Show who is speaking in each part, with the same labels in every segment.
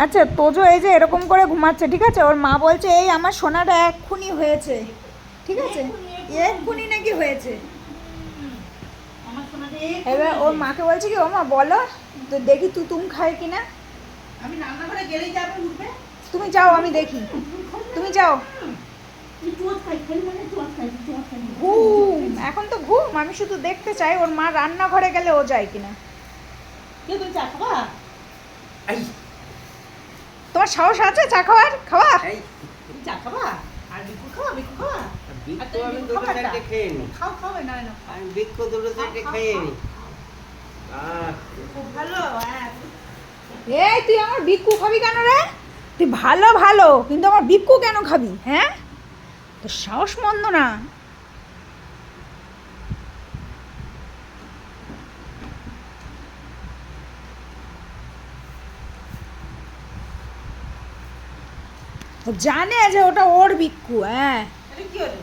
Speaker 1: আচ্ছা তোজো এই যে এরকম করে ঘুমাচ্ছে, ঠিক আছে? ওর মা বলছে এই আমার সোনাটা এক্ষুনি হয়েছে, ঠিক আছে? এক্ষুনি নাকি হয়েছে। এবার ওর মাকে বলছে কি ও মা বলো তো দেখি তুতুম খায় কিনা।
Speaker 2: আমি রান্নাঘরে গেলেই যাবে উঠবে।
Speaker 1: তুমি যাও আমি দেখি, তুমি যাও। ঘুম, এখন তো ঘুম, আমি শুধু দেখতে চাই ওর মা রান্নাঘরে গেলে ও যায় কিনা।
Speaker 2: কে তুই চা খাবা?
Speaker 1: তোমার সাহস আছে চা খাওয়ার? খাওয়া
Speaker 2: তুমি চা খাবা? আর বিকু খাওয়া? বিকু খাওয়া?
Speaker 3: বিক্কু আমি দুটো চারটে খেয়ে নি।
Speaker 2: খাও খাও না না।
Speaker 3: আমি বিক্কু দুটো চারটে খেয়ে নি।
Speaker 2: খুব ভালো। হ্যাঁ
Speaker 1: এই তুই আমার বিক্কু খাবি কেন রে? তুই ভালো ভালো কিন্তু আমার বিক্কু কেন খাবি? হ্যাঁ, তো সাহস মন্দ না। ও জানে যে ওটা ওর বিক্কু। হ্যাঁ
Speaker 2: এটা কি হলো?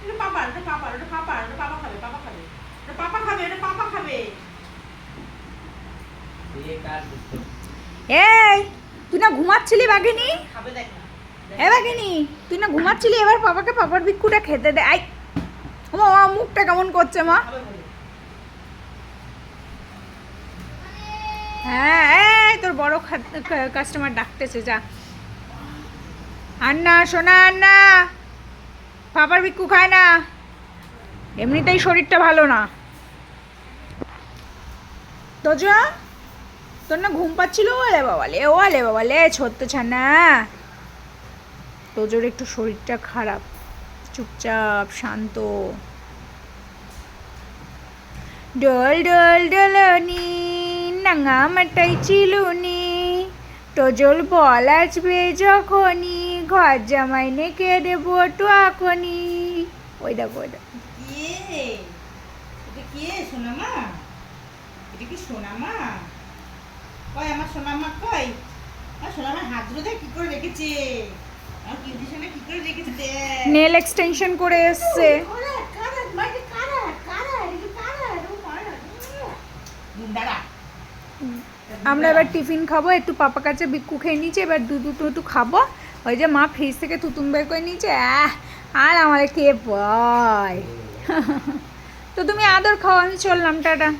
Speaker 2: এটা পাপা, এটা পাপা, এটা পাপা, এটা পাপা খাবে, পাপা খাবে। এটা পাপা খাবে, এটা পাপা খাবে।
Speaker 3: ये काट दो।
Speaker 1: এই তুই না ঘুমাচ্ছিলি বাঘিনী?
Speaker 2: খাবে দেখ না।
Speaker 1: এ বাঘিনী তুই না ঘুমাচ্ছিলি, এবার পাপাকে পাপার বিক্কুটা খেতে দে। আই ও মা, মুখটা কেমন করছে মা?
Speaker 2: খাবে বলে।
Speaker 1: হ্যাঁ এই তোর বড় কাস্টমার ডাকতেছে, যা। আন্না সোনা আন্না, পাপার বিক্কু খায় না, এমনিতেই শরীরটা ভালো না। তোজো তোর না ঘুম পাচ্ছিল? ওলে বাবা লে ছোট্ট ছানা। তোজোর একটু শরীরটা খারাপ, চুপচাপ শান্ত। ডল ডল ডলনি নাঙা মাটাই চিলুনি, তোজোর বল আসবে যখনই, ঘর জামাই নেকে দেবো টুয়াখনি। ওই দেখো ওই দেখো।
Speaker 2: কে? এটা কে সোনামা? এটা কি সোনামা? কই আমার সোনামা কই? আর সোনামা হাত ধরে দেখ কি করে রেখেছে। আর কি দিশনে কি করে রেখেছে দেখ।
Speaker 1: নেল এক্সটেনশন করে এসছে।
Speaker 2: কারা কারা মাইকে কারা কারা এটা কারা ও মারা। দাঁড়া।
Speaker 1: আমরা এবার টিফিন খাবো, একটু পাপা কাছে বিক্কু খেয়ে নিয়েছি, এবার দুটো একটু খাবো। ওই যে মা ফ্রিজ থেকে তুতুম বের করে নিয়েছে, আর আমাদের কে পায়। তো তুমি আদর খাও, আমি চললাম, টাটা।